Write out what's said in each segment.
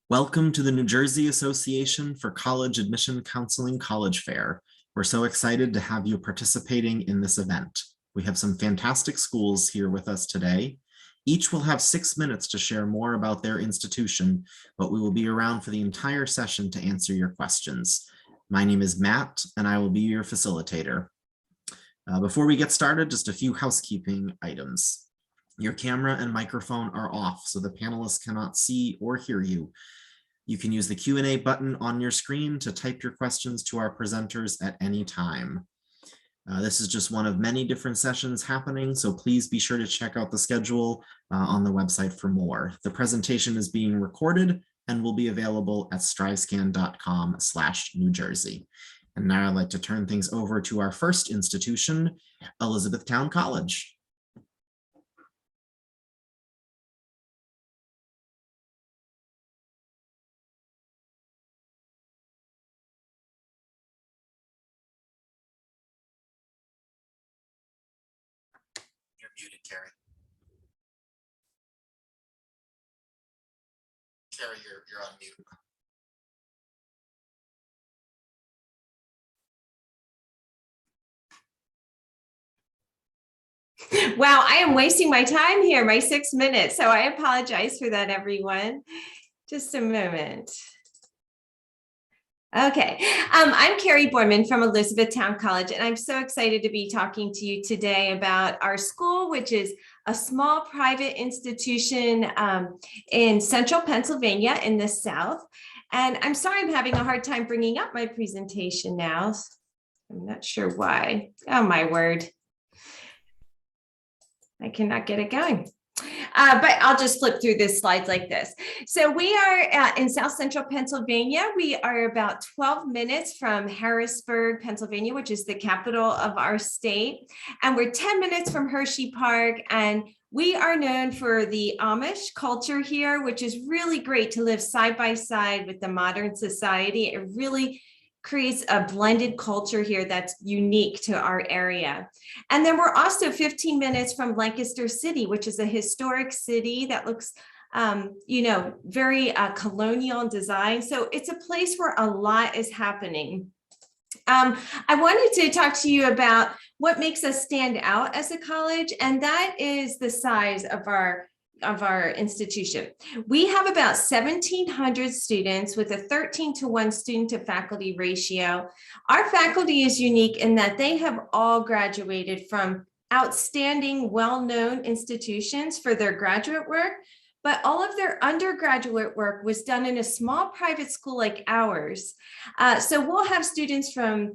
Welcome to the New Jersey Association for College Admission Counseling College Fair. We're so excited to have you participating in this event. We have some fantastic schools here with us today. Each will have 6 minutes to share more about their institution, but we will be around for the entire session to answer your questions. My name is Matt, and I will be your facilitator. Before we get started, just a few housekeeping items. Your camera and microphone are off, so the panelists cannot see or hear you. You can use the Q&A button on your screen to type your questions to our presenters at any time. This is just one of many different sessions happening, so please be sure to check out the schedule on the website for more. The presentation is being recorded and will be available at stryscan.com/New Jersey. And now I'd like to turn things over to our first institution, Elizabethtown College. You're muted, Carrie. Carrie, you're on mute. Wow, I am wasting my time here, my 6 minutes. So I apologize for that, everyone. Just a moment. Okay, I'm Carrie Borman from Elizabethtown College, and I'm so excited to be talking to you today about our school, which is a small private institution in central Pennsylvania in the South. And I'm sorry I'm having a hard time bringing up my presentation now. I'm not sure why. Oh, my word. I cannot get it going. But I'll just flip through this slides like this. So we are in South Central Pennsylvania. We are about 12 minutes from Harrisburg, Pennsylvania, which is the capital of our state. And we're 10 minutes from Hershey Park. And we are known for the Amish culture here, which is really great to live side by side with the modern society. It really creates a blended culture here that's unique to our area. And then we're also 15 minutes from Lancaster City, which is a historic city that looks, very colonial design. So it's a place where a lot is happening. I wanted to talk to you about what makes us stand out as a college, and that is the size of our institution. We have about 1,700 students with a 13-to-1 student to faculty ratio. Our faculty is unique in that they have all graduated from outstanding, well-known institutions for their graduate work, but all of their undergraduate work was done in a small private school like ours. So we'll have students from,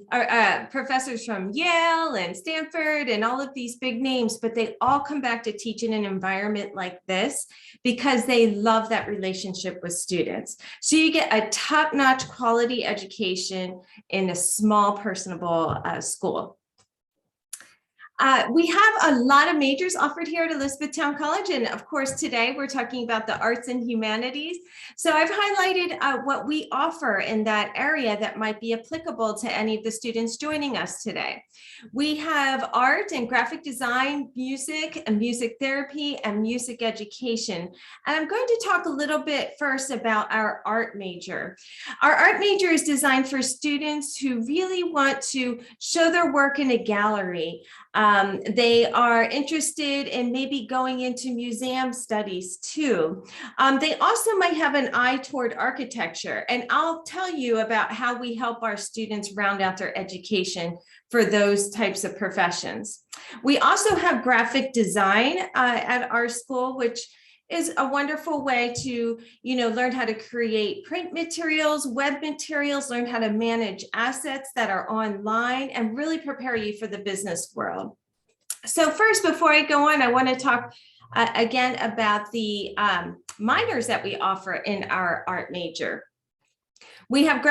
professors from Yale and Stanford and all of these big names, but they all come back to teach in an environment like this because they love that relationship with students. So you get a top-notch quality education in a small, personable school. We have a lot of majors offered here at Elizabethtown College. And of course, today we're talking about the arts and humanities. So I've highlighted what we offer in that area that might be applicable to any of the students joining us today. We have art and graphic design, music and music therapy, and music education. And I'm going to talk a little bit first about our art major. Our art major is designed for students who really want to show their work in a gallery. They are interested in maybe going into museum studies too. They also might have an eye toward architecture, and I'll tell you about how we help our students round out their education for those types of professions. We also have graphic design at our school, which is a wonderful way to, learn how to create print materials, web materials, learn how to manage assets that are online, and really prepare you for the business world. So first, before I go on, I want to talk again about the minors that we offer in our art major. We have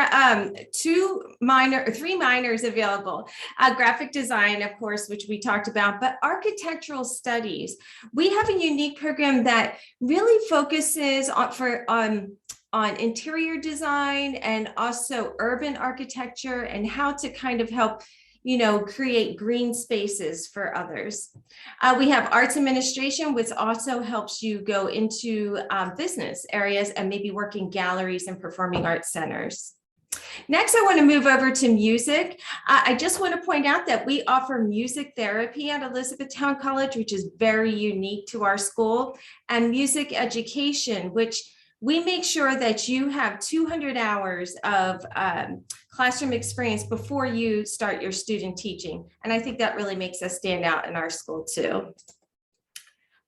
three minors available. Graphic design, of course, which we talked about, but architectural studies. We have a unique program that really focuses on interior design and also urban architecture and how to kind of help create green spaces for others. We have arts administration, which also helps you go into business areas and maybe work in galleries and performing arts centers. Next, I want to move over to music. I just want to point out that we offer music therapy at Elizabethtown College, which is very unique to our school, and music education, which we make sure that you have 200 hours of classroom experience before you start your student teaching. And I think that really makes us stand out in our school too.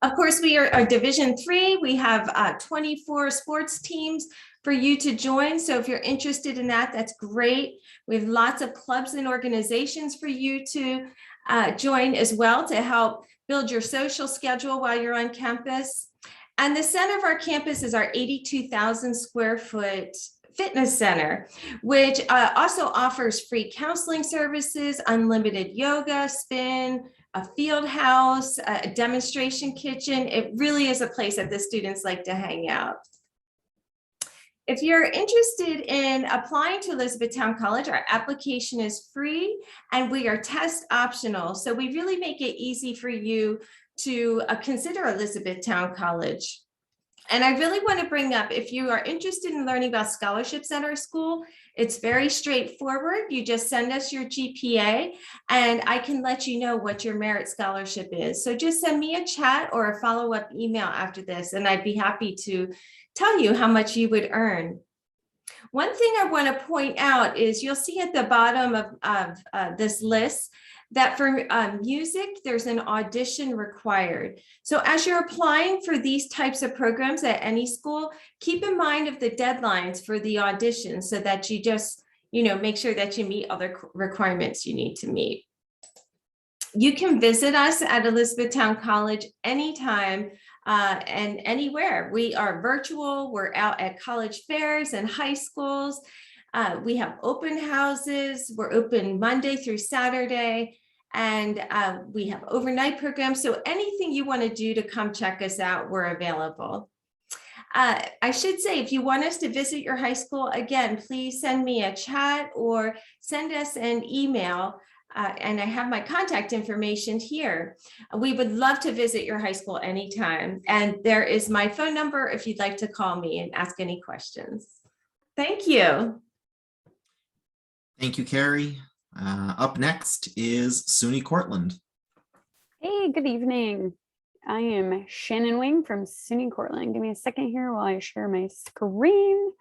Of course, we are Division III. We have 24 sports teams for you to join. So if you're interested in that, that's great. We have lots of clubs and organizations for you to join as well to help build your social schedule while you're on campus. And the center of our campus is our 82,000 square foot fitness center, which also offers free counseling services, unlimited yoga, spin, a field house, a demonstration kitchen. It really is a place that the students like to hang out. If you're interested in applying to Elizabethtown College, our application is free and we are test optional. So we really make it easy for you to consider Elizabethtown College. And I really want to bring up, if you are interested in learning about scholarships at our school, it's very straightforward. You just send us your GPA and I can let you know what your merit scholarship is. So just send me a chat or a follow-up email after this, and I'd be happy to tell you how much you would earn. One thing I want to point out is you'll see at the bottom of this list that for music, there's an audition required. So as you're applying for these types of programs at any school, keep in mind of the deadlines for the audition so that you just, make sure that you meet other requirements you need to meet. You can visit us at Elizabethtown College anytime and anywhere. We are virtual. We're out at college fairs and high schools. We have open houses. We're open Monday through Saturday, and we have overnight programs. So anything you want to do to come check us out, we're available. I should say, if you want us to visit your high school, again, please send me a chat or send us an email. And I have my contact information here. We would love to visit your high school anytime. And there is my phone number if you'd like to call me and ask any questions. Thank you. Thank you, Carrie. Up next is SUNY Cortland. Hey, good evening. I am Shannon Wing from SUNY Cortland. Give me a second here while I share my screen.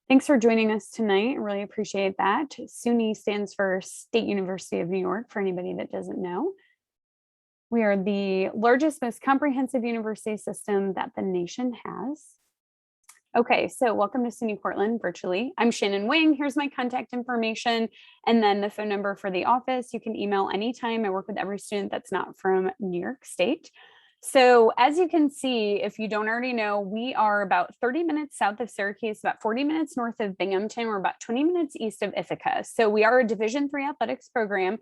Thanks for joining us tonight. I really appreciate that. SUNY stands for State University of New York, for anybody that doesn't know. We are the largest, most comprehensive university system that the nation has. Okay, so welcome to SUNY Cortland virtually. I'm Shannon Wing. Here's my contact information and then the phone number for the office. You can email anytime. I work with every student that's not from New York State. So as you can see, if you don't already know, we are about 30 minutes south of Syracuse, about 40 minutes north of Binghamton. We're about 20 minutes east of Ithaca. So we are a Division III athletics program.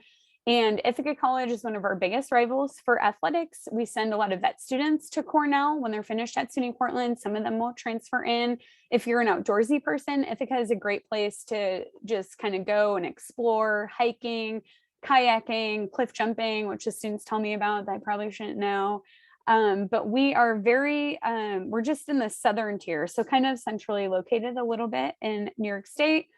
And Ithaca College is one of our biggest rivals for athletics. We send a lot of vet students to Cornell when they're finished at SUNY Cortland. Some of them will transfer in. If you're an outdoorsy person, Ithaca is a great place to just kind of go and explore, hiking, kayaking, cliff jumping, which the students tell me about that I probably shouldn't know. But we are we're just in the southern tier, so kind of centrally located a little bit in New York State.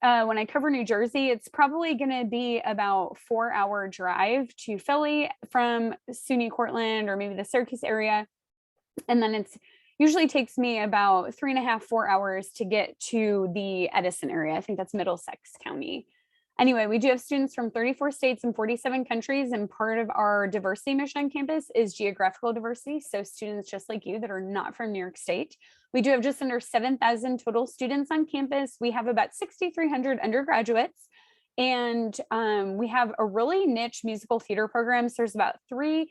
When I cover New Jersey, it's probably going to be about 4-hour drive to Philly from SUNY Cortland or maybe the Syracuse area. And then it's usually takes me about 3.5-4 hours to get to the Edison area. I think that's Middlesex County. Anyway, we do have students from 34 states and 47 countries, and part of our diversity mission on campus is geographical diversity. So students just like you that are not from New York State. We do have just under 7,000 total students on campus. We have about 6,300 undergraduates, and we have a really niche musical theater program. So there's about 3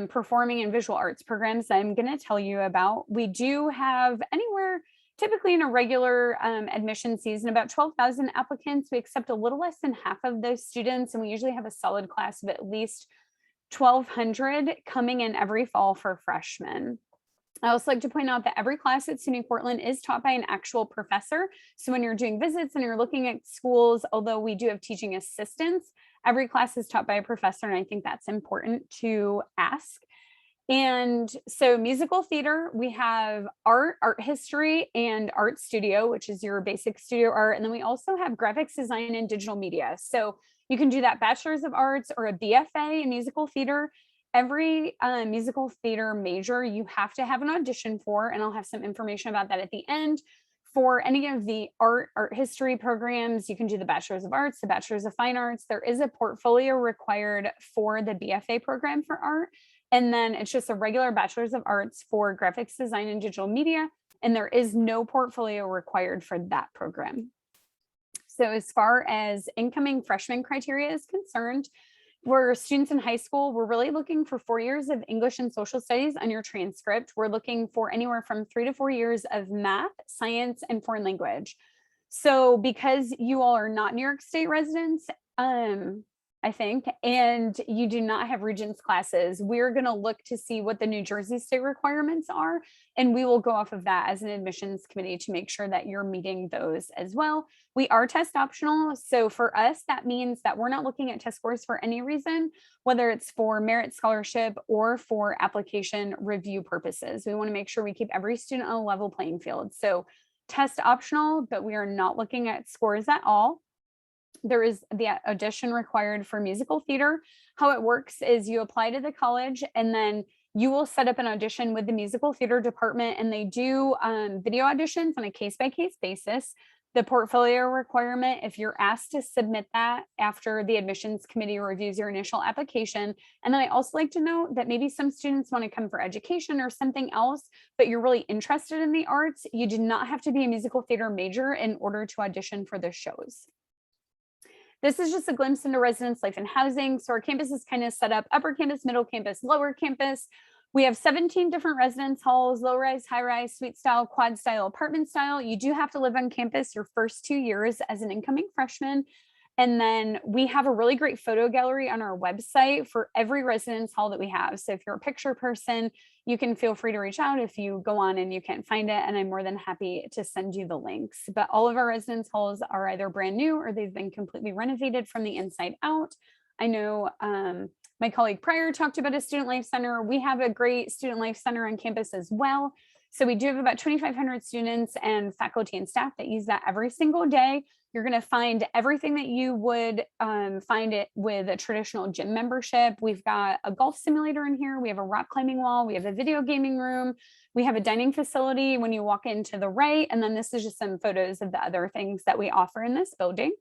performing and visual arts programs I'm going to tell you about. We do have anywhere typically in a regular admission season, about 12,000 applicants. We accept a little less than half of those students, and we usually have a solid class of at least 1,200 coming in every fall for freshmen. I also like to point out that every class at SUNY Cortland is taught by an actual professor. So when you're doing visits and you're looking at schools, although we do have teaching assistants, Every class is taught by a professor, and I think that's important to ask. And so musical theater, we have art history, and art studio, which is your basic studio art. And then we also have graphics design and digital media. So you can do that bachelor's of arts or a BFA in musical theater. Every musical theater major you have to have an audition for, and I'll have some information about that at the end. For any of the art history programs, you can do the bachelor's of arts, the bachelor's of fine arts. There is a portfolio required for the BFA program for art. And then it's just a regular bachelor's of arts for graphics design and digital media. And there is no portfolio required for that program. So as far as incoming freshman criteria is concerned, we're students in high school. We're really looking for 4 years of English and social studies on your transcript. We're looking for anywhere from 3 to 4 years of math, science, and foreign language. So because you all are not New York State residents, I think, and you do not have Regents classes, we're going to look to see what the New Jersey state requirements are, and we will go off of that as an admissions committee to make sure that you're meeting those as well. We are test optional, so for us, that means that we're not looking at test scores for any reason, whether it's for merit scholarship or for application review purposes. We want to make sure we keep every student on a level playing field. So test optional, but we are not looking at scores at all. There is the audition required for musical theater. How it works is you apply to the college, and then you will set up an audition with the musical theater department, and they do video auditions on a case-by-case basis. The portfolio requirement, if you're asked to submit that after the admissions committee reviews your initial application. And then I also like to note that maybe some students want to come for education or something else, but you're really interested in the arts. You do not have to be a musical theater major in order to audition for the shows. This is just a glimpse into residence life and housing. So our campus is kind of set up upper campus, middle campus, lower campus. We have 17 different residence halls, low rise, high rise, suite style, quad style, apartment style. You do have to live on campus your first 2 years as an incoming freshman. And then we have a really great photo gallery on our website for every residence hall that we have. So if you're a picture person, you can feel free to reach out if you go on and you can't find it. And I'm more than happy to send you the links. But all of our residence halls are either brand new or they've been completely renovated from the inside out. I know my colleague Pryor talked about a student life center. We have a great student life center on campus as well. So we do have about 2,500 students and faculty and staff that use that every single day. You're going to find everything that you would find it with a traditional gym membership. We've got a golf simulator in here. We have a rock climbing wall. We have a video gaming room. We have a dining facility when you walk into the right. And then this is just some photos of the other things that we offer in this building.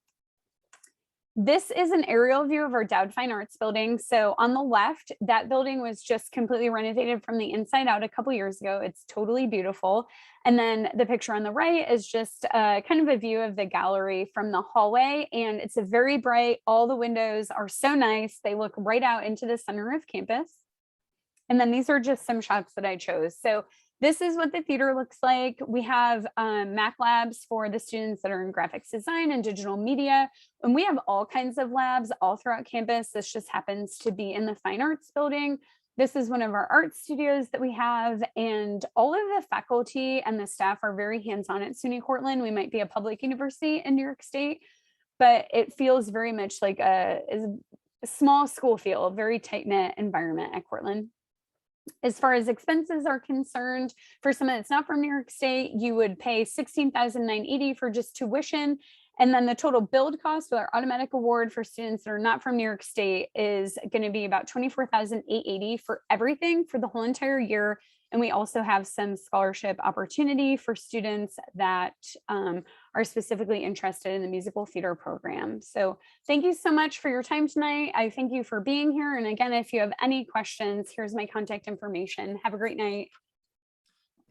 This is an aerial view of our Dowd Fine Arts building. So on the left, that building was just completely renovated from the inside out a couple years ago. It's totally beautiful. And then the picture on the right is just kind of a view of the gallery from the hallway. And it's a very bright, all the windows are so nice. They look right out into the center of campus. And then these are just some shots that I chose. So this is what the theater looks like. We have Mac labs for the students that are in graphics design and digital media. And we have all kinds of labs all throughout campus. This just happens to be in the Fine Arts building. This is one of our art studios that we have. And all of the faculty and the staff are very hands-on at SUNY Cortland. We might be a public university in New York State, but it feels very much like a small school feel, a very tight-knit environment at Cortland. As far as expenses are concerned, for someone that's not from New York State, you would pay $16,980 for just tuition. And then the total build cost with our automatic award for students that are not from New York State is going to be about $24,880 for everything for the whole entire year. And we also have some scholarship opportunity for students that are specifically interested in the musical theater program. So thank you so much for your time tonight. I thank you for being here. And again, if you have any questions, here's my contact information. Have a great night.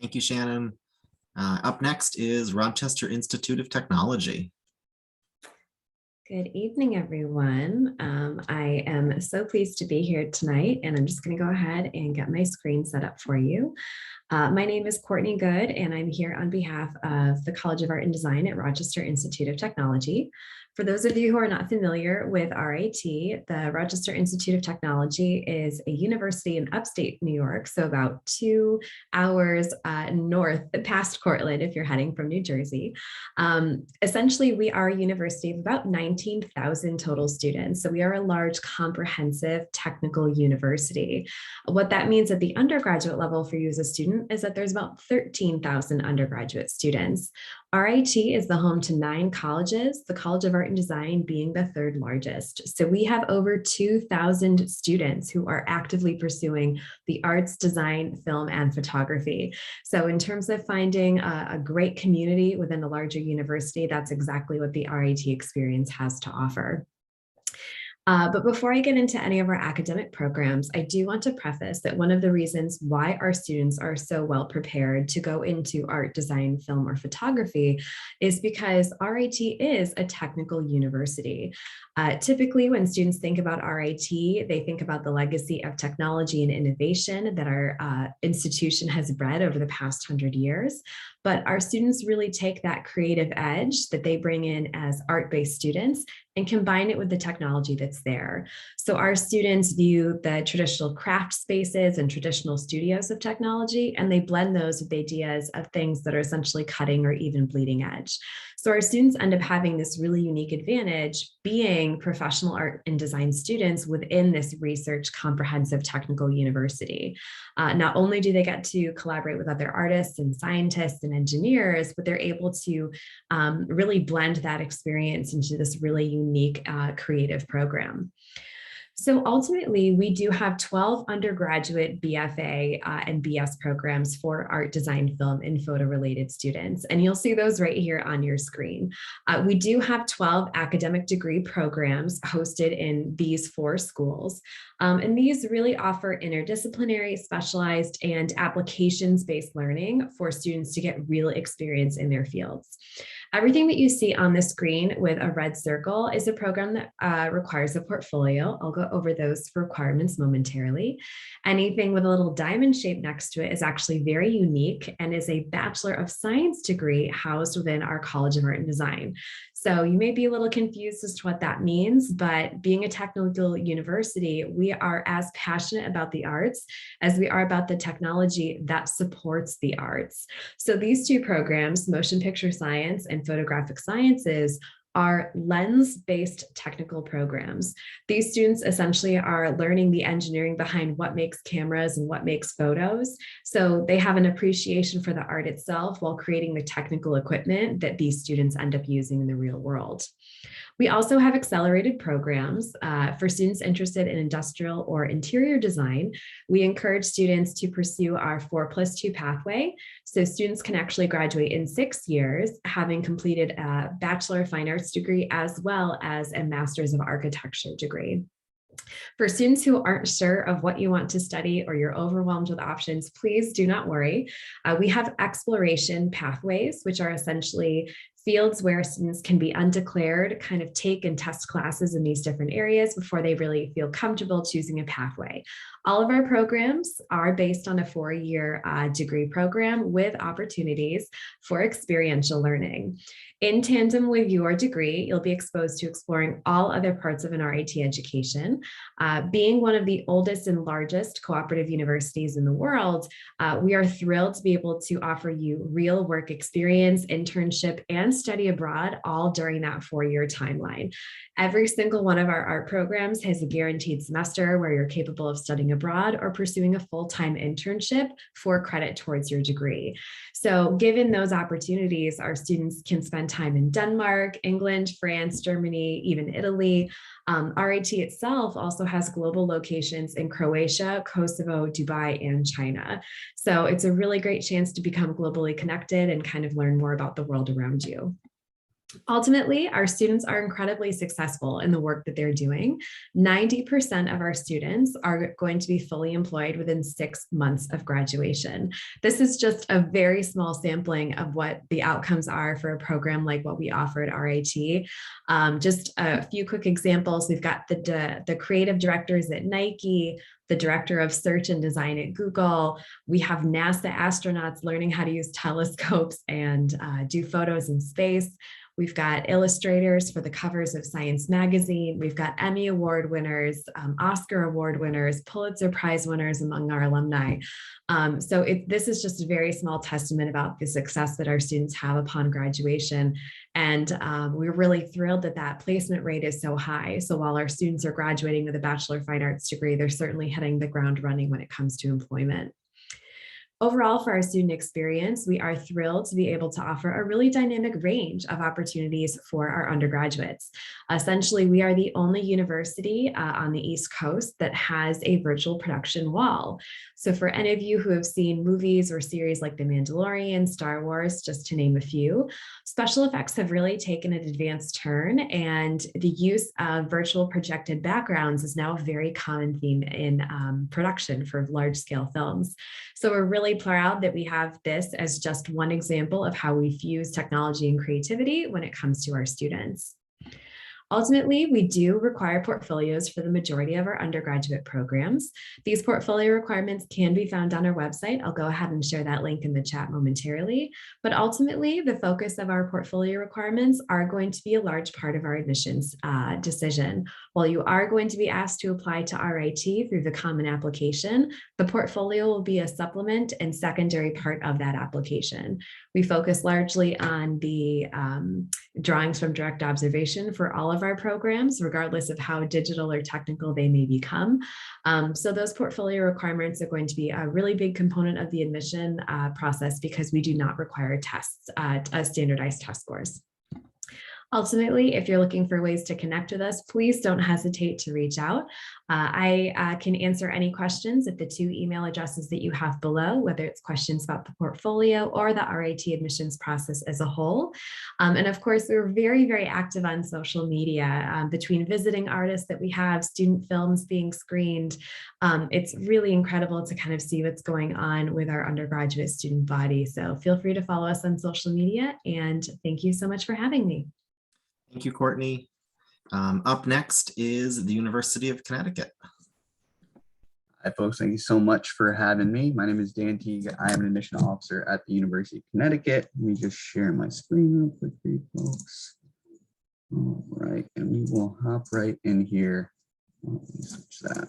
Thank you, Shannon. Up next is Rochester Institute of Technology. Good evening, everyone. I am so pleased to be here tonight, and I'm just going to go ahead and get my screen set up for you. My name is Courtney Good, and I'm here on behalf of the College of Art and Design at Rochester Institute of Technology. For those of you who are not familiar with RIT, the Rochester Institute of Technology is a university in upstate New York, so about 2 hours north past Cortland if you're heading from New Jersey. Essentially, we are a university of about 19,000 total students, so we are a large, comprehensive technical university. What that means at the undergraduate level for you as a student is that there's about 13,000 undergraduate students. RIT is the home to 9 colleges, the College of Art and Design being the 3rd largest. So we have over 2,000 students who are actively pursuing the arts, design, film, and photography. So in terms of finding a great community within a larger university, that's exactly what the RIT experience has to offer. But before I get into any of our academic programs, I do want to preface that one of the reasons why our students are so well prepared to go into art, design, film, or photography is because RIT is a technical university. Typically, when students think about RIT, they think about the legacy of technology and innovation that our institution has bred over the past 100 years. But our students really take that creative edge that they bring in as art-based students and combine it with the technology that's there. So our students view the traditional craft spaces and traditional studios of technology, and they blend those with ideas of things that are essentially cutting or even bleeding edge. So our students end up having this really unique advantage being professional art and design students within this research comprehensive technical university. Not only do they get to collaborate with other artists and scientists and engineers, but they're able to really blend that experience into this really unique creative program. So ultimately, we do have 12 undergraduate BFA and BS programs for art, design, film, and photo-related students. And you'll see those right here on your screen. We do have 12 academic degree programs hosted in these 4 schools. And these really offer interdisciplinary, specialized, and applications-based learning for students to get real experience in their fields. Everything that you see on the screen with a red circle is a program that requires a portfolio. I'll go over those requirements momentarily. Anything with a little diamond shape next to it is actually very unique and is a Bachelor of Science degree housed within our College of Art and Design. So you may be a little confused as to what that means, but being a technical university, we are as passionate about the arts as we are about the technology that supports the arts. So these 2 programs, Motion Picture Science and Photographic Sciences, are lens-based technical programs. These students essentially are learning the engineering behind what makes cameras and what makes photos. So they have an appreciation for the art itself while creating the technical equipment that these students end up using in the real world. We also have accelerated programs for students interested in industrial or interior design. We encourage students to pursue our 4+2 pathway. So students can actually graduate in 6 years, having completed a Bachelor of Fine Arts degree as well as a Master's of Architecture degree. For students who aren't sure of what you want to study or you're overwhelmed with options, please do not worry. We have exploration pathways, which are essentially fields where students can be undeclared, kind of take and test classes in these different areas before they really feel comfortable choosing a pathway. All of our programs are based on a 4-year degree program with opportunities for experiential learning. In tandem with your degree, you'll be exposed to exploring all other parts of an RIT education. Being one of the oldest and largest cooperative universities in the world, we are thrilled to be able to offer you real work experience, internship, and study abroad all during that 4-year timeline. Every single one of our art programs has a guaranteed semester where you're capable of studying abroad or pursuing a full-time internship for credit towards your degree. So given those opportunities, our students can spend time in Denmark, England, France, Germany, even Italy. RIT itself also has global locations in Croatia, Kosovo, Dubai, and China. So it's a really great chance to become globally connected and kind of learn more about the world around you. Ultimately, our students are incredibly successful in the work that they're doing. 90% of our students are going to be fully employed within 6 months of graduation. This is just a very small sampling of what the outcomes are for a program like what we offer at RIT. Just a few quick examples. We've got the creative directors at Nike, the director of search and design at Google. We have NASA astronauts learning how to use telescopes and do photos in space. We've got illustrators for the covers of Science Magazine. We've got Emmy Award winners, Oscar Award winners, Pulitzer Prize winners among our alumni. This is just a very small testament about the success that our students have upon graduation. And we're really thrilled that that placement rate is so high. So while our students are graduating with a Bachelor of Fine Arts degree, they're certainly hitting the ground running when it comes to employment. Overall, for our student experience, we are thrilled to be able to offer a really dynamic range of opportunities for our undergraduates. Essentially, we are the only university on the East Coast that has a virtual production wall. So for any of you who have seen movies or series like The Mandalorian, Star Wars, just to name a few, special effects have really taken an advanced turn, and the use of virtual projected backgrounds is now a very common theme in production for large-scale films. So we're really proud that we have this as just one example of how we fuse technology and creativity when it comes to our students. Ultimately, we do require portfolios for the majority of our undergraduate programs. These portfolio requirements can be found on our website. I'll go ahead and share that link in the chat momentarily. But ultimately, the focus of our portfolio requirements are going to be a large part of our admissions decision. While you are going to be asked to apply to RIT through the Common Application, the portfolio will be a supplement and secondary part of that application. We focus largely on the drawings from direct observation for all of our programs, regardless of how digital or technical they may become. So those portfolio requirements are going to be a really big component of the admission process because we do not require tests, standardized test scores. Ultimately, if you're looking for ways to connect with us, please don't hesitate to reach out. I can answer any questions at the 2 email addresses that you have below, whether it's questions about the portfolio or the RIT admissions process as a whole. And of course, we're very, very active on social media between visiting artists that we have, student films being screened. It's really incredible to kind of see what's going on with our undergraduate student body. So feel free to follow us on social media, and thank you so much for having me. Thank you, Courtney. Up next is the University of Connecticut. Hi, folks. Thank you so much for having me. My name is Dan Teague. I am an admission officer at the University of Connecticut. Let me just share my screen real quick for you folks. All right, and we will hop right in here. Let me switch that.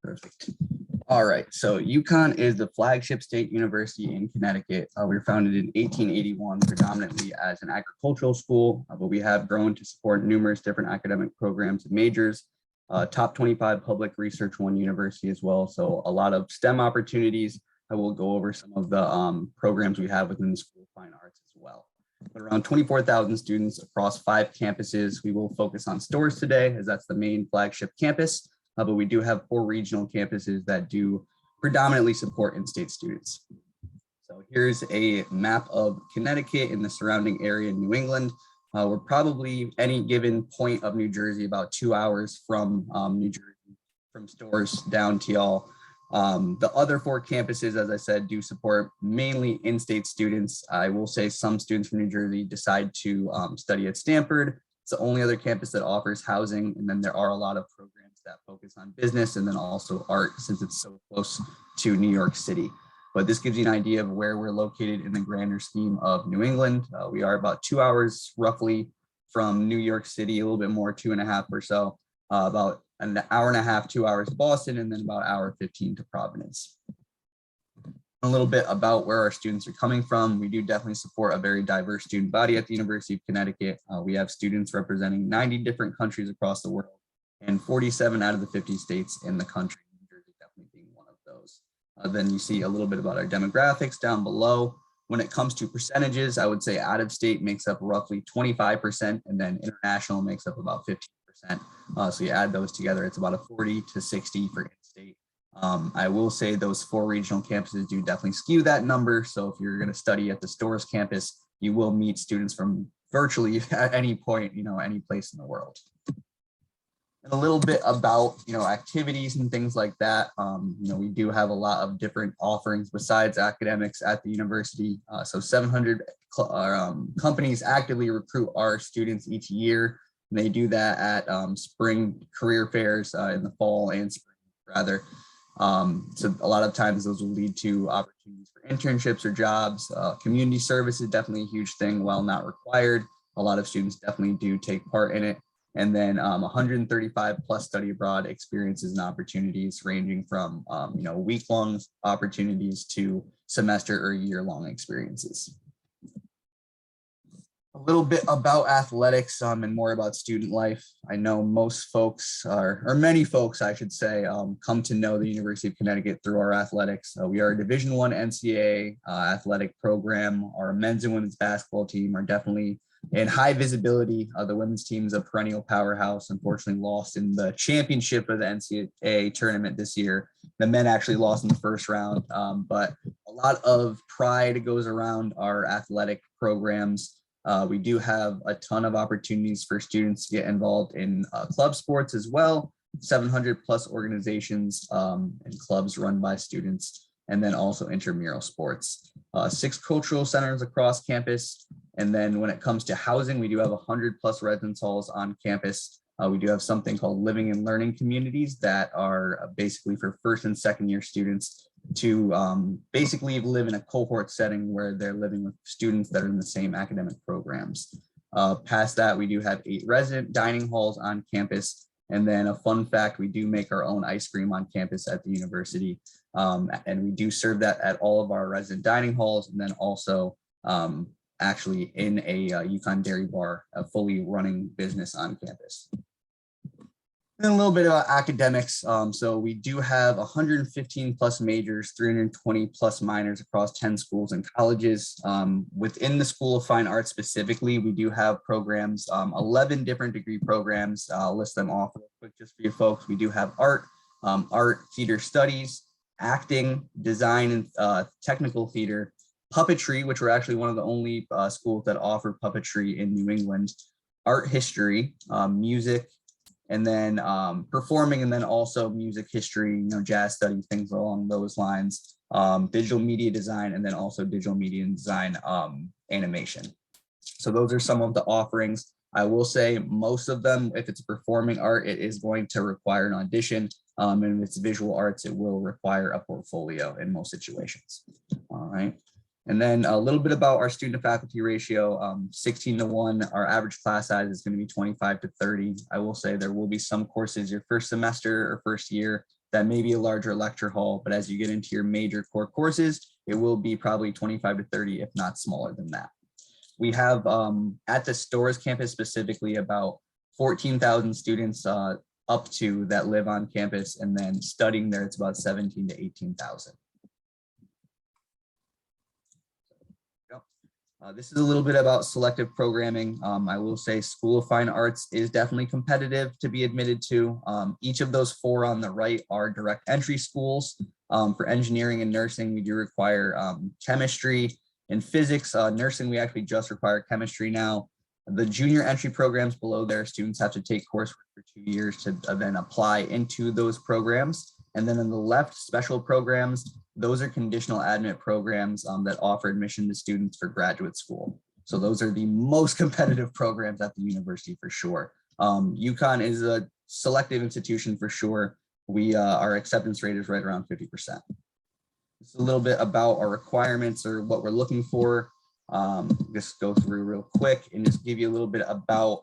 Perfect. All right, so UConn is the flagship state university in Connecticut. We were founded in 1881 predominantly as an agricultural school, but we have grown to support numerous different academic programs and majors. Top 25 public research one university as well, so a lot of STEM opportunities. I will go over some of the programs we have within the School of Fine Arts as well. But around 24,000 students across 5 campuses. We will focus on Storrs today, as that's the main flagship campus. But we do have 4 regional campuses that do predominantly support in-state students. So here's a map of Connecticut and the surrounding area in New England. We're probably any given point of New Jersey about 2 hours from New Jersey, from Storrs down to y'all. The other 4 campuses, as I said, do support mainly in-state students. I will say some students from New Jersey decide to study at Stanford. It's the only other campus that offers housing, and then there are a lot of programs that focus on business and then also art, since it's so close to New York City. But this gives you an idea of where we're located in the grander scheme of New England. We are about 2 hours roughly from New York City, a little bit more, 2.5 or so, about an hour and a half, 2 hours to Boston, and then about 1:15 to Providence. A little bit about where our students are coming from. We do definitely support a very diverse student body at the University of Connecticut. We have students representing 90 different countries across the world, and 47 out of the 50 states in the country, New Jersey definitely being one of those. Then you see a little bit about our demographics down below. When it comes to percentages, I would say out of state makes up roughly 25%, and then international makes up about 15%. So you add those together, it's about a 40 to 60 for in-state. I will say those 4 regional campuses do definitely skew that number. So if you're going to study at the Storrs campus, you will meet students from virtually at any point, any place in the world. And a little bit about, activities and things like that. We do have a lot of different offerings besides academics at the university. So 700 companies actively recruit our students each year. They do that at spring career fairs in the fall and spring, rather. So a lot of times those will lead to opportunities for internships or jobs. Community service is definitely a huge thing. While not required, a lot of students definitely do take part in it. And then 135 plus study abroad experiences and opportunities ranging from week-long opportunities to semester or year-long experiences. A little bit about athletics and more about student life. I know most folks or many folks, I should say, come to know the University of Connecticut through our athletics. We are a Division I NCAA athletic program. Our men's and women's basketball team are definitely in high visibility. The women's team is a perennial powerhouse. Unfortunately, lost in the championship of the NCAA tournament this year. The men actually lost in the first round, but a lot of pride goes around our athletic programs. We do have a ton of opportunities for students to get involved in club sports as well. 700 plus organizations and clubs run by students, and then also intramural sports. 6 cultural centers across campus. And then when it comes to housing, we do have 100 plus residence halls on campus. We do have something called living and learning communities that are basically for first and second year students to basically live in a cohort setting where they're living with students that are in the same academic programs. Past that, we do have 8 resident dining halls on campus. And then a fun fact, we do make our own ice cream on campus at the university. And we do serve that at all of our resident dining halls, and then also actually in a UConn Dairy Bar, a fully running business on campus. And a little bit about academics. So we do have 115 plus majors, 320 plus minors across 10 schools and colleges. Within the School of Fine Arts specifically, we do have programs, 11 different degree programs. I'll list them off real quick just for you folks. We do have art, theater studies, acting, design, and technical theater, puppetry, which we're actually one of the only schools that offer puppetry in New England, art history, music, and then performing, and then also music history, jazz studies, things along those lines, digital media design, and then also digital media design animation. So those are some of the offerings. I will say most of them, if it's performing art, it is going to require an audition. And if it's visual arts, it will require a portfolio in most situations. All right. And then a little bit about our student to faculty ratio, 16:1. Our average class size is going to be 25 to 30. I will say there will be some courses your first semester or first year that may be a larger lecture hall, but as you get into your major core courses, it will be probably 25 to 30, if not smaller than that. We have at the Storrs campus specifically about 14,000 students up to that live on campus, and then studying there, it's about 17 to 18,000. This is a little bit about selective programming. I will say School of Fine Arts is definitely competitive to be admitted to. Each of those 4 on the right are direct entry schools. For engineering and nursing, we do require chemistry and physics. Nursing, we actually just require chemistry now. The junior entry programs below there, students have to take coursework for 2 years to then apply into those programs. And then on the left, special programs, those are conditional admit programs that offer admission to students for graduate school. So those are the most competitive programs at the university for sure. UConn is a selective institution for sure. Our acceptance rate is right around 50%. Just a little bit about our requirements or what we're looking for. Just go through real quick and just give you a little bit about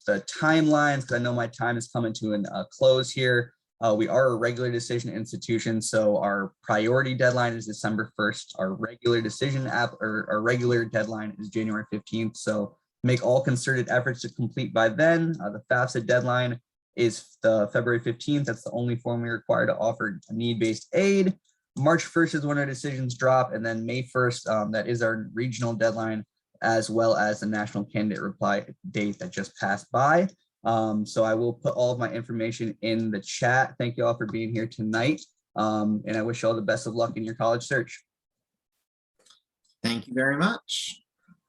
the timelines, because I know my time is coming to a close here. We are a regular decision institution, so our priority deadline is December 1st. Our regular decision our regular deadline is January 15th. So make all concerted efforts to complete by then. The FAFSA deadline is the February 15th. That's the only form we require to offer need-based aid. March 1st is when our decisions drop, and then May 1st, that is our regional deadline, as well as the national candidate reply date that just passed by. So I will put all of my information in the chat. Thank you all for being here tonight. And I wish you all the best of luck in your college search. Thank you very much.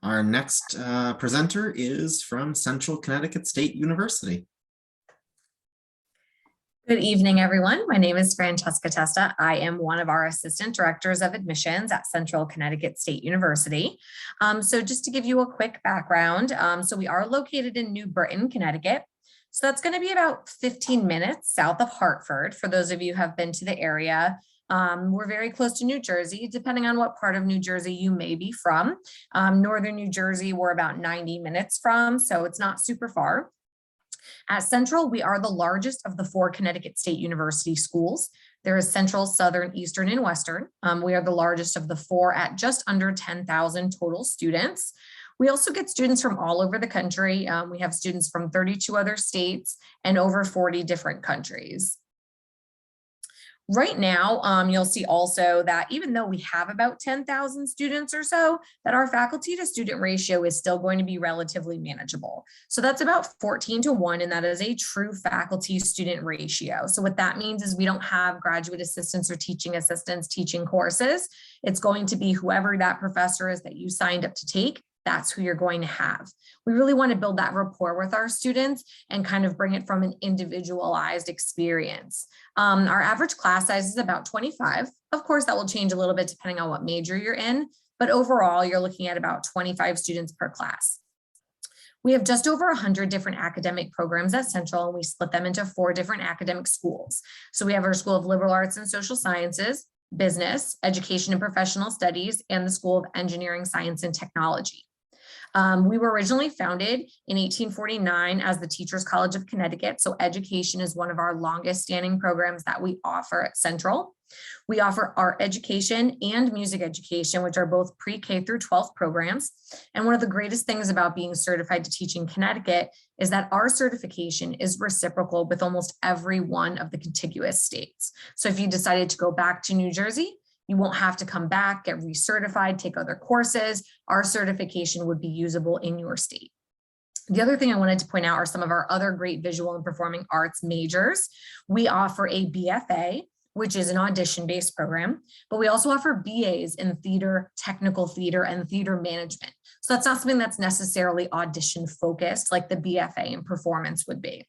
Our next presenter is from Central Connecticut State University. Good evening, everyone. My name is Francesca Testa. I am one of our assistant directors of admissions at Central Connecticut State University. So just to give you a quick background, so we are located in New Britain, Connecticut. So that's going to be about 15 minutes south of Hartford. For those of you who have been to the area, we're very close to New Jersey, depending on what part of New Jersey you may be from. Northern New Jersey, we're about 90 minutes from, so it's not super far. At Central, we are the largest of the 4 Connecticut State University schools. There is Central, Southern, Eastern, and Western. We are the largest of the 4 at just under 10,000 total students. We also get students from all over the country. We have students from 32 other states and over 40 different countries. Right now, you'll see also that even though we have about 10,000 students or so, that our faculty to student ratio is still going to be relatively manageable. So that's about 14:1, and that is a true faculty student ratio. So what that means is we don't have graduate assistants or teaching assistants teaching courses. It's going to be whoever that professor is that you signed up to take. That's who you're going to have. We really want to build that rapport with our students and kind of bring it from an individualized experience. Our average class size is about 25. Of course, that will change a little bit depending on what major you're in, but overall, you're looking at about 25 students per class. We have just over 100 different academic programs at Central, and we split them into 4 different academic schools. So we have our School of Liberal Arts and Social Sciences, Business, Education and Professional Studies, and the School of Engineering, Science, and Technology. We were originally founded in 1849 as the Teachers College of Connecticut. So education is one of our longest standing programs that we offer at Central. We offer art education and music education, which are both pre-K through 12th programs. And one of the greatest things about being certified to teach in Connecticut is that our certification is reciprocal with almost every one of the contiguous states. So if you decided to go back to New Jersey, you won't have to come back, get recertified, take other courses. Our certification would be usable in your state. The other thing I wanted to point out are some of our other great visual and performing arts majors. We offer a BFA, which is an audition-based program, but we also offer BAs in theater, technical theater, and theater management. So that's not something that's necessarily audition focused like the BFA in performance would be.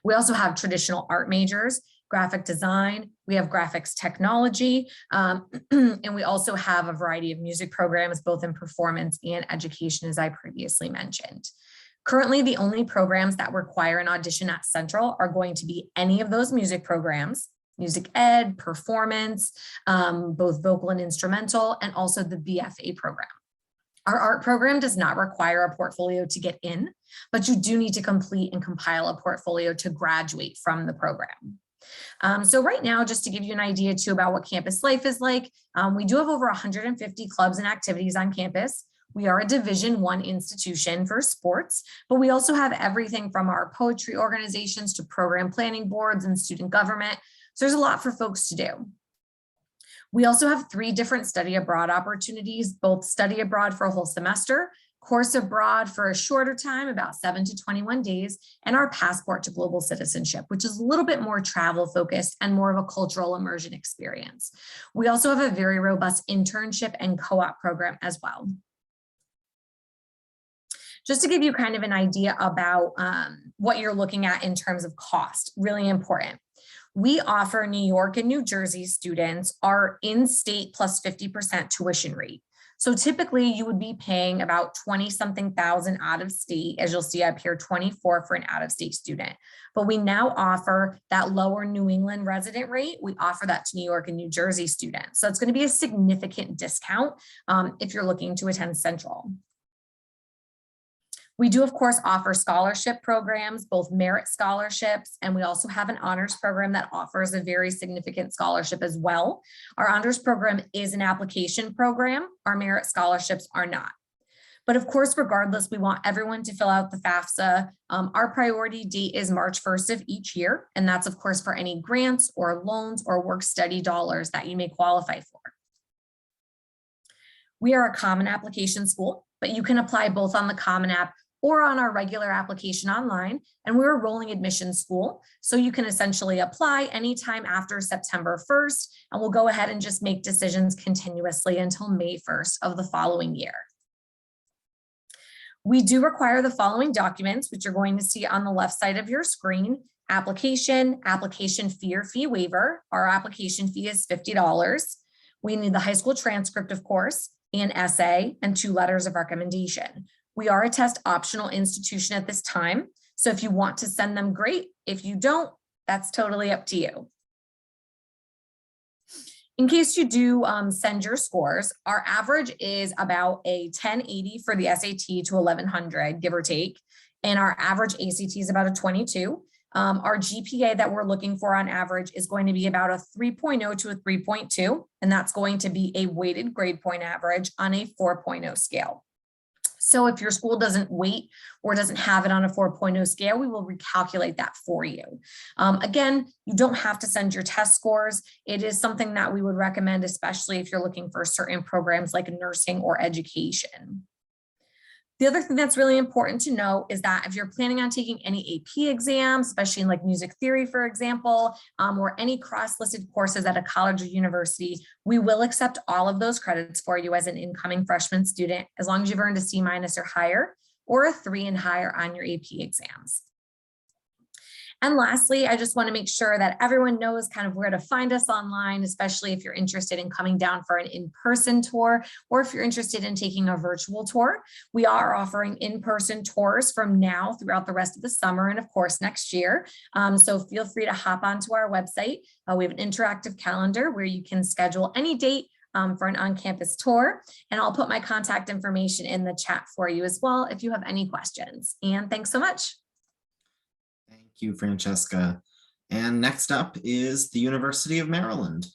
We also have traditional art majors, graphic design, we have graphics technology, and we also have a variety of music programs, both in performance and education, as I previously mentioned. Currently, the only programs that require an audition at Central are going to be any of those music programs, music ed, performance, both vocal and instrumental, and also the BFA program. Our art program does not require a portfolio to get in, but you do need to complete and compile a portfolio to graduate from the program. So right now, just to give you an idea too about what campus life is like, we do have over 150 clubs and activities on campus. We are a Division I institution for sports, but we also have everything from our poetry organizations to program planning boards and student government. So there's a lot for folks to do. We also have 3 different study abroad opportunities, both study abroad for a whole semester, course abroad for a shorter time, about 7 to 21 days, and our passport to global citizenship, which is a little bit more travel focused and more of a cultural immersion experience. We also have a very robust internship and co-op program as well. Just to give you kind of an idea about what you're looking at in terms of cost, really important. We offer New York and New Jersey students our in-state plus 50% tuition rate. So typically you would be paying about 20-something thousand out of state, as you'll see up here, 24 for an out-of-state student. But we now offer that lower New England resident rate. We offer that to New York and New Jersey students. So it's going to be a significant discount if you're looking to attend Central. We do, of course, offer scholarship programs, both merit scholarships, and we also have an honors program that offers a very significant scholarship as well. Our honors program is an application program. Our merit scholarships are not. But of course, regardless, we want everyone to fill out the FAFSA. Our priority date is March 1st of each year, and that's, of course, for any grants or loans or work study dollars that you may qualify for. We are a common application school, but you can apply both on the Common App or on our regular application online, and we're a rolling admission school. So you can essentially apply anytime after September 1st, and we'll go ahead and just make decisions continuously until May 1st of the following year. We do require the following documents, which you're going to see on the left side of your screen. application fee or fee waiver. Our application fee is $50. We need the high school transcript, of course, an essay, and 2 letters of recommendation. We are a test optional institution at this time. So if you want to send them, great. If you don't, that's totally up to you. In case you do send your scores, our average is about a 1080 for the SAT to 1100, give or take. And our average ACT is about a 22. Our GPA that we're looking for on average is going to be about a 3.0 to a 3.2. And that's going to be a weighted grade point average on a 4.0 scale. So if your school doesn't weight or doesn't have it on a 4.0 scale, we will recalculate that for you. Again, you don't have to send your test scores. It is something that we would recommend, especially if you're looking for certain programs like nursing or education. The other thing that's really important to know is that if you're planning on taking any AP exams, especially in like music theory, for example, or any cross-listed courses at a college or university, we will accept all of those credits for you as an incoming freshman student, as long as you've earned a C- or higher, or a 3 and higher on your AP exams. And lastly, I just want to make sure that everyone knows kind of where to find us online, especially if you're interested in coming down for an in-person tour, or if you're interested in taking a virtual tour. We are offering in-person tours from now throughout the rest of the summer and of course next year. So feel free to hop onto our website. We have an interactive calendar where you can schedule any date for an on-campus tour. And I'll put my contact information in the chat for you as well if you have any questions. And thanks so much. Thank you, Francesca. And next up is the University of Maryland.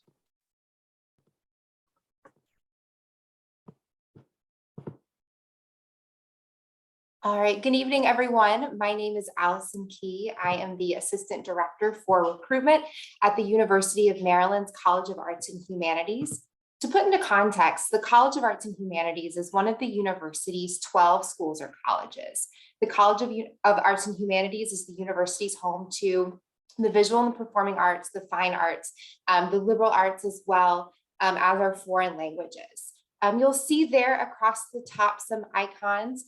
All right, good evening, everyone. My name is Allison Key. I am the Assistant Director for Recruitment at the University of Maryland's College of Arts and Humanities. To put into context, the College of Arts and Humanities is one of the university's 12 schools or colleges. The College of Arts and Humanities is the university's home to the visual and performing arts, the fine arts, the liberal arts, as well as our foreign languages. You'll see there across the top some icons.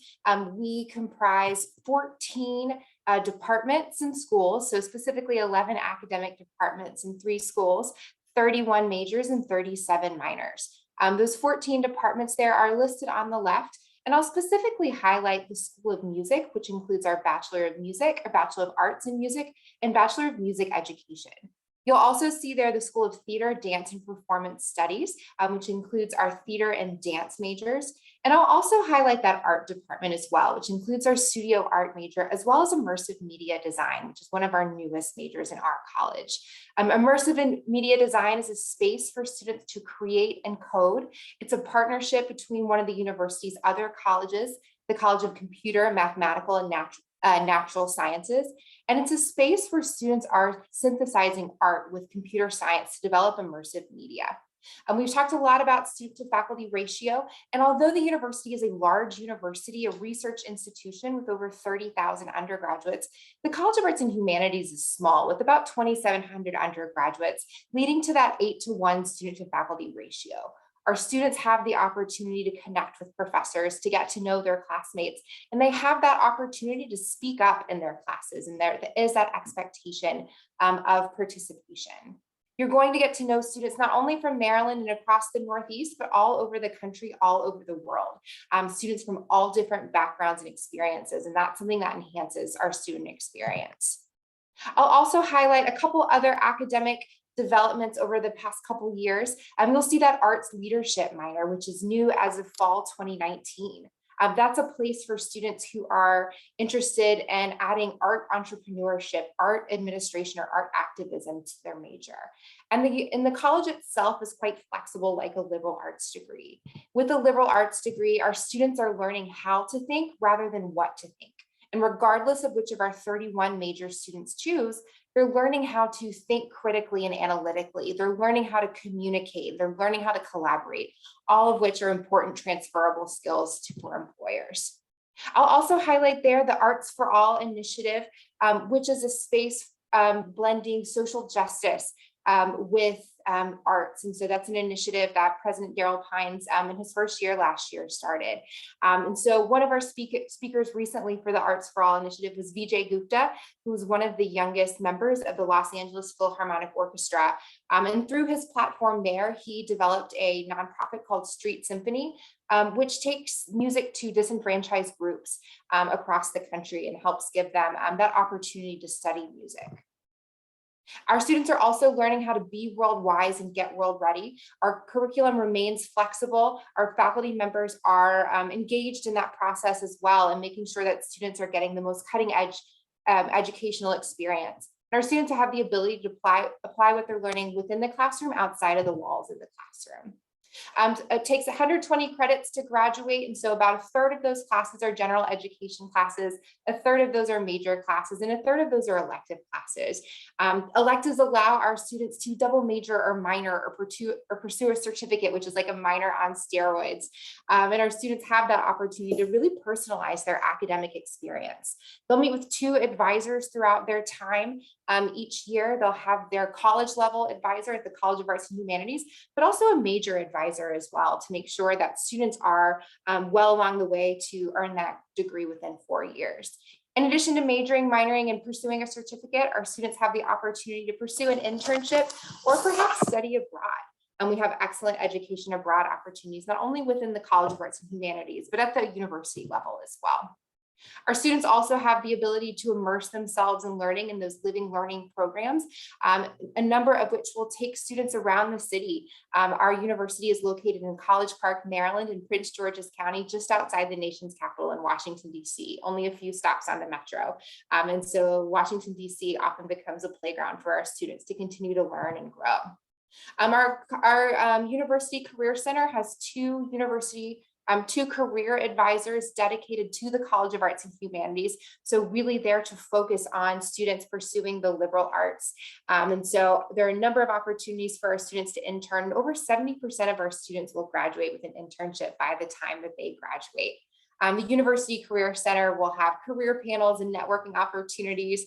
We comprise 14 departments and schools, so specifically 11 academic departments in 3 schools, 31 majors and 37 minors. Those 14 departments there are listed on the left, and I'll specifically highlight the School of Music, which includes our Bachelor of Music, our Bachelor of Arts in Music, and Bachelor of Music Education. You'll also see there the School of Theater, Dance, and Performance Studies, which includes our theater and dance majors. And I'll also highlight that art department as well, which includes our studio art major, as well as immersive media design, which is one of our newest majors in our college. Immersive media design is a space for students to create and code. It's a partnership between one of the university's other colleges, the College of Computer, Mathematical, and Natural Sciences. And it's a space where students are synthesizing art with computer science to develop immersive media. We've talked a lot about student to faculty ratio. And although the university is a large university, a research institution with over 30,000 undergraduates, the College of Arts and Humanities is small with about 2,700 undergraduates, leading to that 8-to-1 student to faculty ratio. Our students have the opportunity to connect with professors, to get to know their classmates, and they have that opportunity to speak up in their classes, and there is that expectation of participation. You're going to get to know students not only from Maryland and across the Northeast, but all over the country, all over the world. Students from all different backgrounds and experiences, and that's something that enhances our student experience. I'll also highlight a couple other academic developments over the past couple years. You'll see that arts leadership minor, which is new as of fall 2019. That's a place for students who are interested in adding art entrepreneurship, art administration, or art activism to their major. And the college itself is quite flexible, like a liberal arts degree. With a liberal arts degree, our students are learning how to think rather than what to think. And regardless of which of our 31 major students choose, they're learning how to think critically and analytically. They're learning how to communicate. They're learning how to collaborate, all of which are important transferable skills for employers. I'll also highlight there the Arts for All initiative, which is a space blending social justice with arts. And so that's an initiative that President Daryl Pines in his first year last year started. And so one of our speakers recently for the Arts for All initiative was Vijay Gupta, who was one of the youngest members of the Los Angeles Philharmonic Orchestra. And through his platform there, he developed a nonprofit called Street Symphony, which takes music to disenfranchised groups across the country and helps give them that opportunity to study music. Our students are also learning how to be world wise and get world ready. Our curriculum remains flexible. Our faculty members are engaged in that process as well, and making sure that students are getting the most cutting edge educational experience. And our students have the ability to apply what they're learning within the classroom, outside of the walls of the classroom. It takes 120 credits to graduate, and so about a third of those classes are general education classes, a third of those are major classes, and a third of those are elective classes. Electives allow our students to double major or minor or pursue a certificate, which is like a minor on steroids. And our students have that opportunity to really personalize their academic experience. They'll meet with 2 advisors throughout their time. Each year, they'll have their college level advisor at the College of Arts and Humanities, but also a major advisor as well, to make sure that students are well along the way to earn that degree within 4 years. In addition to majoring, minoring, and pursuing a certificate, our students have the opportunity to pursue an internship or perhaps study abroad. And we have excellent education abroad opportunities, not only within the College of Arts and Humanities, but at the university level as well. Our students also have the ability to immerse themselves in learning in those living learning programs, a number of which will take students around the city. Our university is located in College Park, Maryland, in Prince George's County, just outside the nation's capital in Washington, D.C., only a few stops on the metro. And so Washington, D.C. often becomes a playground for our students to continue to learn and grow. Our University Career Center has two career advisors dedicated to the College of Arts and Humanities. So really there to focus on students pursuing the liberal arts. And so there are a number of opportunities for our students to intern. Over 70% of our students will graduate with an internship by the time that they graduate. The University Career Center will have career panels and networking opportunities.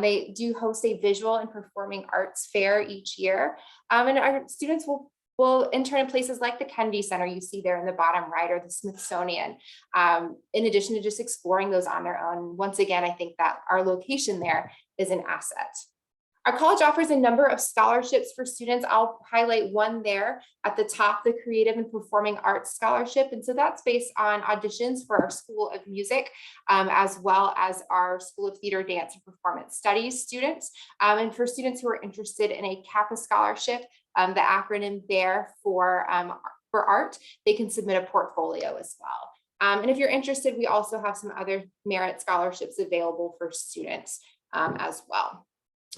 They do host a visual and performing arts fair each year. And our students will intern in places like the Kennedy Center you see there in the bottom right, or the Smithsonian, in addition to just exploring those on their own. Once again, I think that our location there is an asset. Our college offers a number of scholarships for students. I'll highlight one there at the top, the Creative and Performing Arts Scholarship. And so that's based on auditions for our School of Music, as well as our School of Theater, Dance, and Performance Studies students. And for students who are interested in a Kappa Scholarship, the acronym there for art, they can submit a portfolio as well. And if you're interested, we also have some other merit scholarships available for students as well.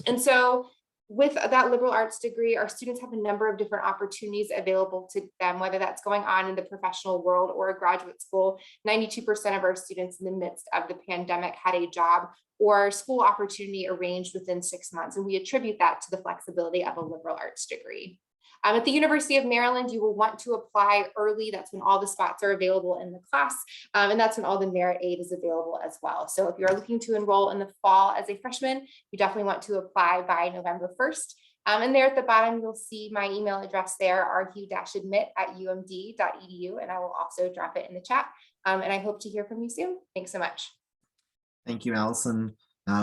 And so with that liberal arts degree, our students have a number of different opportunities available to them, whether that's going on in the professional world or a graduate school. 92% of our students in the midst of the pandemic had a job or school opportunity arranged within 6 months. And we attribute that to the flexibility of a liberal arts degree. At the University of Maryland, you will want to apply early. That's when all the spots are available in the class. And that's when all the merit aid is available as well. So if you're looking to enroll in the fall as a freshman, you definitely want to apply by November 1st. And there at the bottom, you'll see my email address there, rhu-admit@umd.edu. And I will also drop it in the chat. And I hope to hear from you soon. Thanks so much. Thank you, Allison.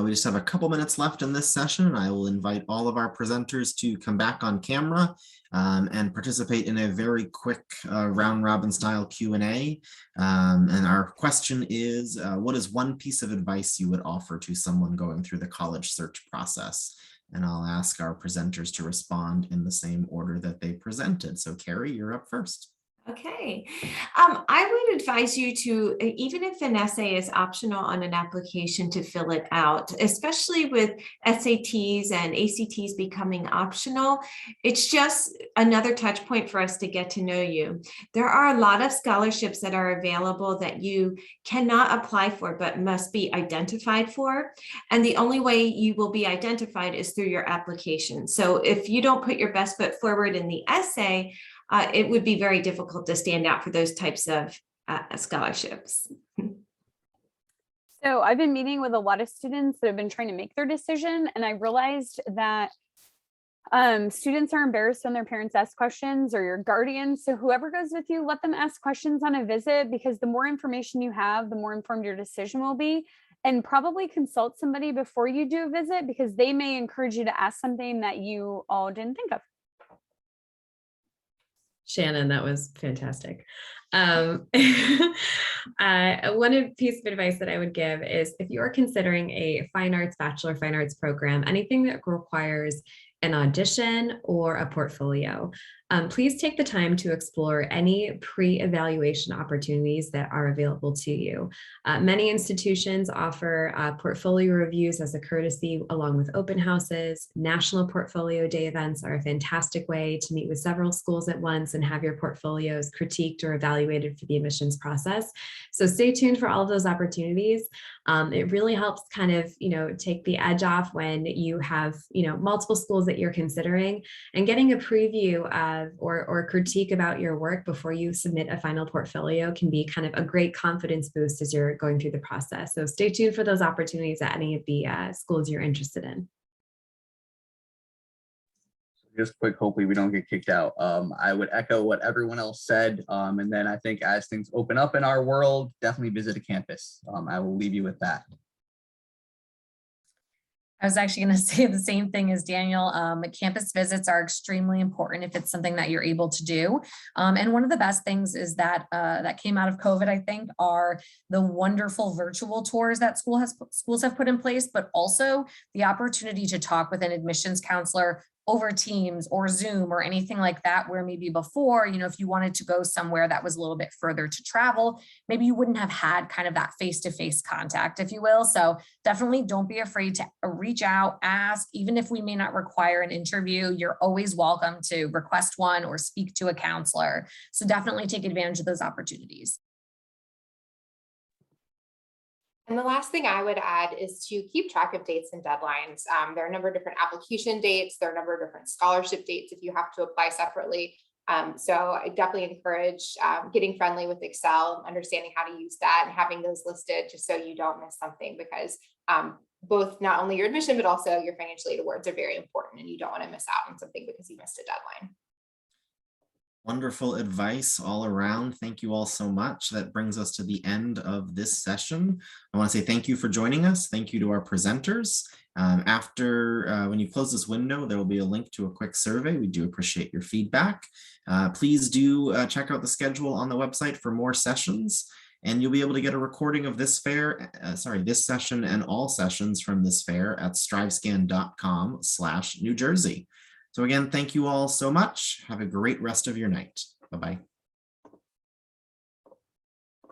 We just have a couple minutes left in this session. I will invite all of our presenters to come back on camera and participate in a very quick round robin style Q&A. And our question is, what is one piece of advice you would offer to someone going through the college search process? And I'll ask our presenters to respond in the same order that they presented. So Carrie, you're up first. Okay. I would advise you to, even if an essay is optional on an application, to fill it out, especially with SATs and ACTs becoming optional. It's just another touch point for us to get to know you. There are a lot of scholarships that are available that you cannot apply for, but must be identified for. And the only way you will be identified is through your application. So if you don't put your best foot forward in the essay, it would be very difficult to stand out for those types of scholarships. So I've been meeting with a lot of students that have been trying to make their decision, and I realized that Students are embarrassed when their parents ask questions or your guardians. So whoever goes with you, let them ask questions on a visit, because the more information you have, the more informed your decision will be. And probably consult somebody before you do a visit, because they may encourage you to ask something that you all didn't think of. Shannon, that was fantastic. One piece of advice that I would give is, if you are considering a fine arts, bachelor fine arts program, anything that requires an audition or a portfolio, please take the time to explore any pre-evaluation opportunities that are available to you. Many institutions offer portfolio reviews as a courtesy, along with open houses. National Portfolio Day events are a fantastic way to meet with several schools at once and have your portfolios critiqued or evaluated for the admissions process. So stay tuned for all of those opportunities. It really helps kind of, take the edge off when you have, multiple schools that you're considering, and getting a preview of or critique about your work before you submit a final portfolio can be kind of a great confidence boost as you're going through the process. So stay tuned for those opportunities at any of the schools you're interested in. Just quick, hopefully we don't get kicked out. I would echo what everyone else said. And then I think as things open up in our world, definitely visit a campus. I will leave you with that. I was actually going to say the same thing as Daniel. Campus visits are extremely important if it's something that you're able to do. And one of the best things is that that came out of COVID, I think, are the wonderful virtual tours that schools have put in place, but also the opportunity to talk with an admissions counselor over Teams or Zoom or anything like that, where maybe before, if you wanted to go somewhere that was a little bit further to travel, maybe you wouldn't have had kind of that face-to-face contact, if you will. So definitely don't be afraid to reach out, ask. Even if we may not require an interview, you're always welcome to request one or speak to a counselor. So definitely take advantage of those opportunities. And the last thing I would add is to keep track of dates and deadlines. There are a number of different application dates. There are a number of different scholarship dates if you have to apply separately. So I definitely encourage getting friendly with Excel, understanding how to use that, and having those listed just so you don't miss something, because both not only your admission, but also your financial aid awards are very important, and you don't want to miss out on something because you missed a deadline. Wonderful advice all around. Thank you all so much. That brings us to the end of this session. I want to say thank you for joining us. Thank you to our presenters. When you close this window, there will be a link to a quick survey. We do appreciate your feedback. Please do check out the schedule on the website for more sessions, and you'll be able to get a recording of this this session and all sessions from this fair at strivescan.com/New Jersey. So again, thank you all so much. Have a great rest of your night. Bye-bye.